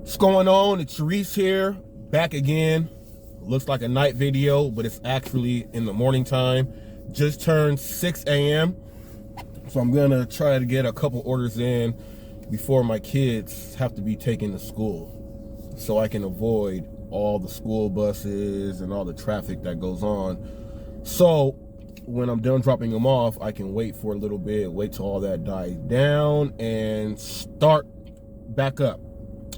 What's going on? It's Reese here, back again. Looks like a night video, but it's actually in the morning time. Just turned 6 a.m. So I'm gonna try to get a couple orders in before my kids have to be taken to school, so I can avoid all the school buses and all the traffic that goes on. So when I'm done dropping them off, I can wait for a little bit, wait till all that dies down and start back up.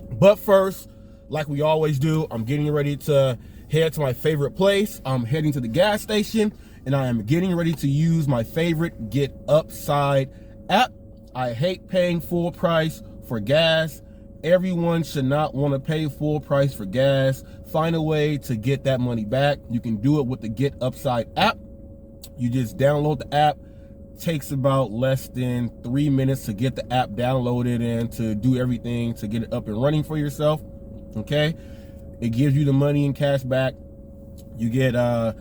But first, like we always do, I'm getting ready to head to my favorite place. I'm heading to the gas station, and I am getting ready to use my favorite Get Upside app. I hate paying full price for gas. Everyone should not want to pay full price for gas. Find a way to get that money back. You can do it with the Get Upside app. You just download the app. Takes about less than 3 minutes to get the app downloaded and to do everything to get it up and running for yourself. Okay, it gives you the money in cash back. You get a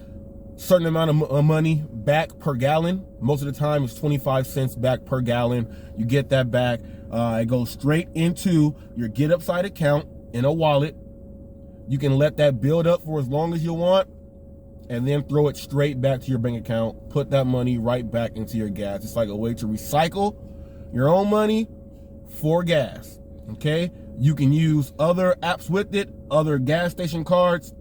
certain amount of money back per gallon. Most of the time it's 25 cents back per gallon. You get that back. It goes straight into your Get Upside account in a wallet. You can let that build up for as long as you want, and then throw it straight back to your bank account. Put that money right back into your gas. It's like a way to recycle your own money for gas. Okay, you can use other apps with it, other gas station cards,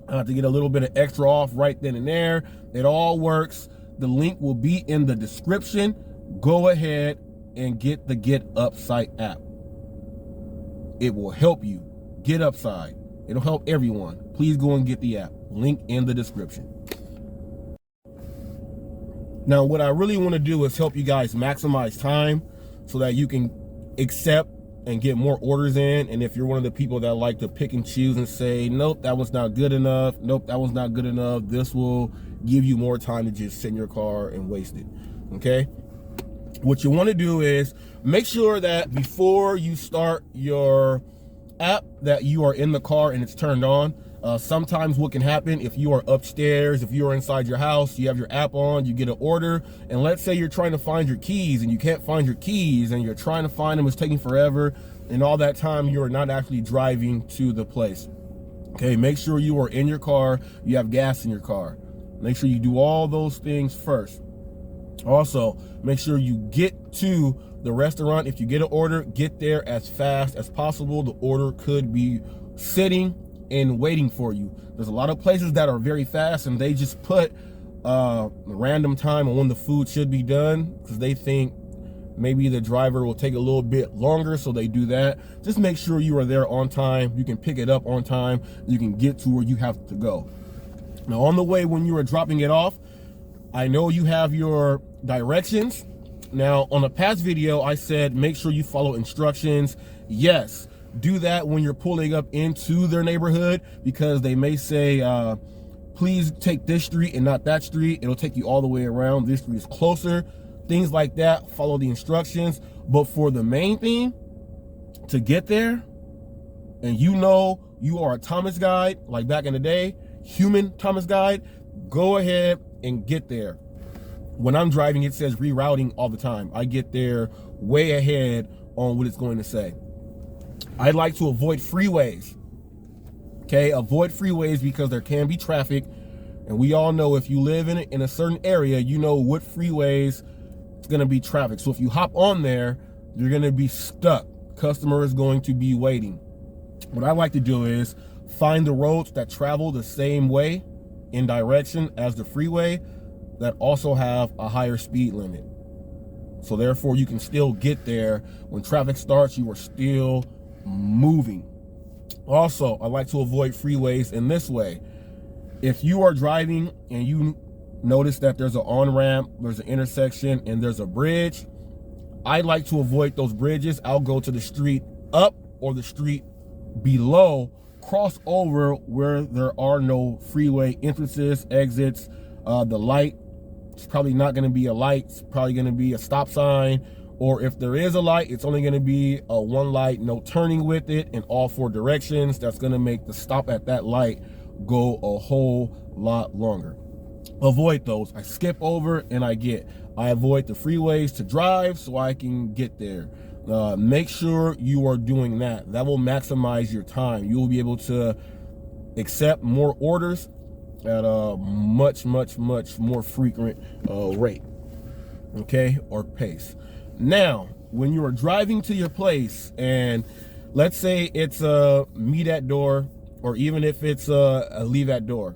to get a little bit of extra off right then and there. It all works. The link will be in the description. Go ahead and get the Get Upside app. It will help you get upside. It'll help everyone. Please go and get the app. Link in the description. Now, what I really want to do is help you guys maximize time so that you can accept and get more orders in. And if you're one of the people that like to pick and choose and say, nope, that was not good enough. Nope, that was not good enough. This will give you more time to just sit in your car and waste it. Okay? What you want to do is make sure that before you start your app that you are in the car and it's turned on. Sometimes what can happen if you are upstairs, if you are inside your house, you have your app on, you get an order, and let's say you're trying to find your keys and you can't find your keys and you're trying to find them, it's taking forever, and all that time you are not actually driving to the place. Okay, make sure you are in your car, you have gas in your car. Make sure you do all those things first. Also, make sure you get to the restaurant. If you get an order, get there as fast as possible. The order could be sitting and waiting for you. There's a lot of places that are very fast and they just put a random time on when the food should be done because they think maybe the driver will take a little bit longer, so they do that. Just make sure you are there on time. You can pick it up on time. You can get to where you have to go. Now, on the way when you are dropping it off, I know you have your directions. Now, on a past video, I said make sure you follow instructions. Yes, do that when you're pulling up into their neighborhood, because they may say, please take this street and not that street. It'll take you all the way around. This street is closer. Things like that. Follow the instructions. But for the main thing, to get there, and you know you are a Thomas guide, like back in the day, human Thomas guide, go ahead and get there. When I'm driving, it says rerouting all the time. I get there way ahead on what it's going to say. I like to avoid freeways. Okay, avoid freeways because there can be traffic. And we all know if you live in a certain area, you know what freeways it's going to be traffic. So if you hop on there, you're going to be stuck. Customer is going to be waiting. What I like to do is find the roads that travel the same way in direction as the freeway that also have a higher speed limit. So therefore you can still get there. When traffic starts, you are still moving. Also, I like to avoid freeways in this way. If you are driving and you notice that there's an on-ramp, there's an intersection, and there's a bridge, I like to avoid those bridges. I'll go to the street up or the street below, cross over where there are no freeway entrances, exits. The light, it's probably not going to be a light. It's probably going to be a stop sign. Or if there is a light, it's only going to be a one light, no turning with it in all four directions. That's going to make the stop at that light go a whole lot longer. Avoid those. I skip over and I avoid the freeways to drive so I can get there. Make sure you are doing that. That will maximize your time. You will be able to accept more orders at a much more frequent rate, okay, or pace. Now, when you are driving to your place, and let's say it's a meet at door, or even if it's a leave at door,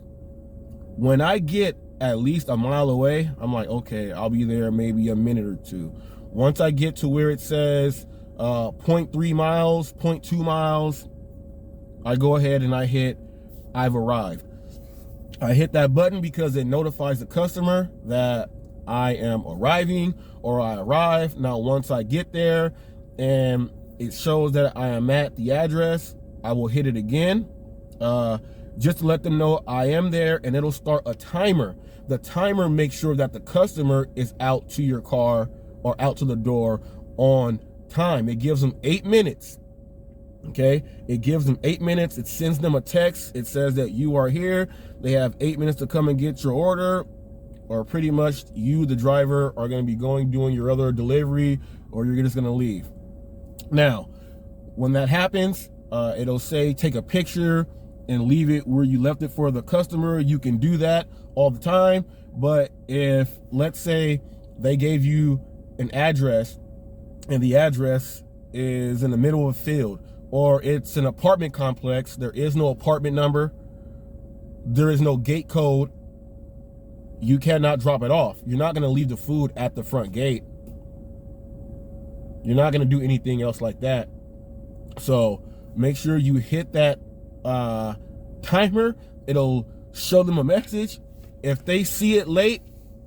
when I get at least a mile away, I'm like, okay, I'll be there maybe a minute or two. Once I get to where it says 0.3 miles, 0.2 miles, I go ahead and I hit I've arrived. I hit that button because it notifies the customer that I am arriving or I arrived. Now, once I get there and it shows that I am at the address, I will hit it again just to let them know I am there, and it'll start a timer. The timer makes sure that the customer is out to your car or out to the door on time. It gives them 8 minutes. Okay, it gives them 8 minutes. It sends them a text. It says that you are here. They have 8 minutes to come and get your order, or pretty much you, the driver, are going to be doing your other delivery, or you're just going to leave. Now, when that happens, it'll say take a picture and leave it where you left it for the customer. You can do that all the time. But if, let's say, they gave you an address and the address is in the middle of a field, or it's an apartment complex, there is no apartment number, there is no gate code, you cannot drop it off. You're not going to leave the food at the front gate. You're not going to do anything else like that. So make sure you hit that timer. It'll show them a message. If they see it late,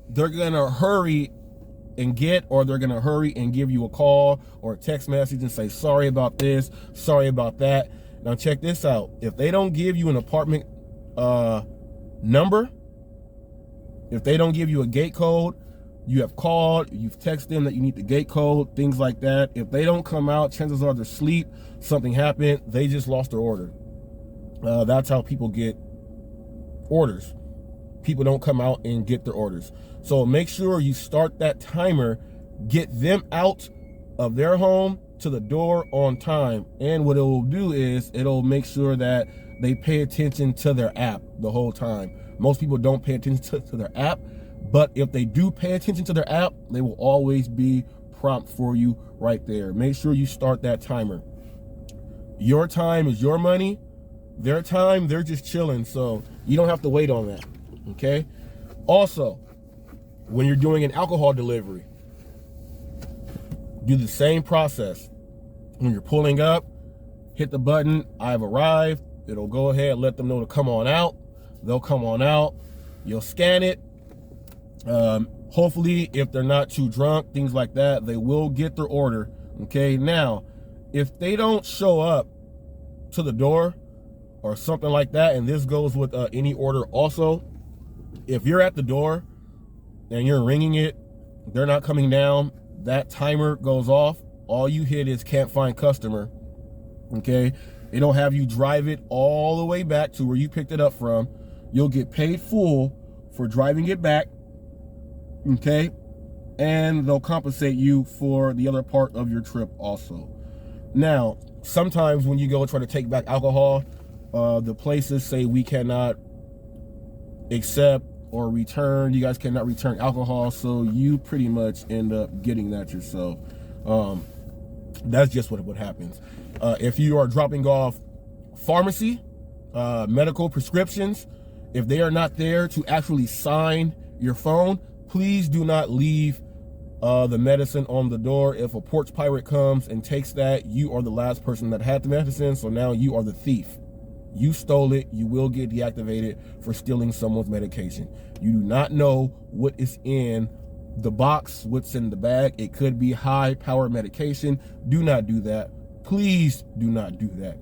they're going to hurry and they're going to hurry and give you a call or a text message and say, sorry about this, sorry about that. Now check this out. If they don't give you an apartment number, if they don't give you a gate code, you have called, you've texted them that you need the gate code, things like that. If they don't come out, chances are they're asleep, something happened, they just lost their order. That's how people get orders. People don't come out and get their orders. So make sure you start that timer, get them out of their home to the door on time. And what it will do is it'll make sure that they pay attention to their app the whole time. Most people don't pay attention to their app, but if they do pay attention to their app, they will always be prompt for you right there. Make sure you start that timer. Your time is your money. Their time, they're just chilling, so you don't have to wait on that, okay? Also, when you're doing an alcohol delivery, do the same process. When you're pulling up, hit the button, I've arrived. It'll go ahead and let them know to come on out. They'll come on out. You'll scan it. Hopefully, if they're not too drunk, things like that, they will get their order, okay? Now, if they don't show up to the door or something like that, and this goes with any order also, if you're at the door and you're ringing it, they're not coming down, that timer goes off. All you hit is can't find customer, okay? It'll have you drive it all the way back to where you picked it up from. You'll get paid full for driving it back, okay? And they'll compensate you for the other part of your trip also. Now, sometimes when you go try to take back alcohol, the places say we cannot accept or return. You guys cannot return alcohol, so you pretty much end up getting that yourself. That's just what happens. If you are dropping off pharmacy, medical prescriptions, if they are not there to actually sign your phone, please do not leave the medicine on the door. If a porch pirate comes and takes that, you are the last person that had the medicine, so now you are the thief. You stole it. You will get deactivated for stealing someone's medication. You do not know what is in the box, what's in the bag. It could be high-powered medication. Do not do that. Please do not do that.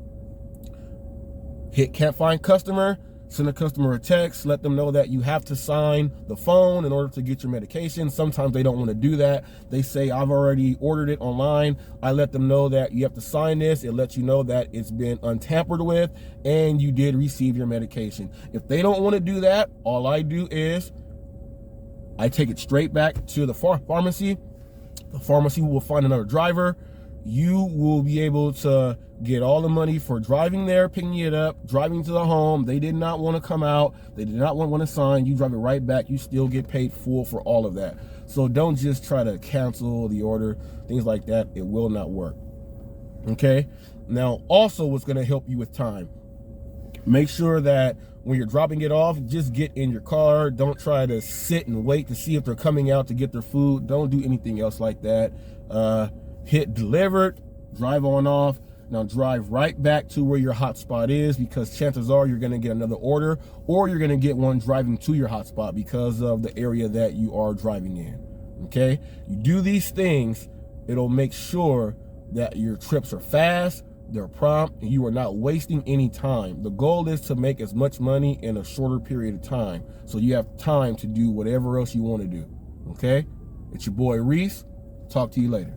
Hit can't find customer. Send a customer a text, let them know that you have to sign the phone in order to get your medication. Sometimes they don't want to do that. They say, I've already ordered it online. I let them know that you have to sign this. It lets you know that it's been untampered with and you did receive your medication. If they don't want to do that, all I do is I take it straight back to the pharmacy. The pharmacy will find another driver. you will be able to get all the money for driving there, picking it up, driving to the home. They did not want to come out. They did not want to sign. You drive it right back. You still get paid full for all of that. So don't just try to cancel the order, things like that. It will not work. Okay. Now, also what's going to help you with time, make sure that when you're dropping it off, just get in your car. Don't try to sit and wait to see if they're coming out to get their food. Don't do anything else like that. Hit delivered, drive on off. Now drive right back to where your hotspot is, because chances are you're going to get another order, or you're going to get one driving to your hotspot because of the area that you are driving in. Okay, you do these things, it'll make sure that your trips are fast, they're prompt, and you are not wasting any time. The goal is to make as much money in a shorter period of time, so you have time to do whatever else you want to do. Okay, it's your boy Reese. Talk to you later.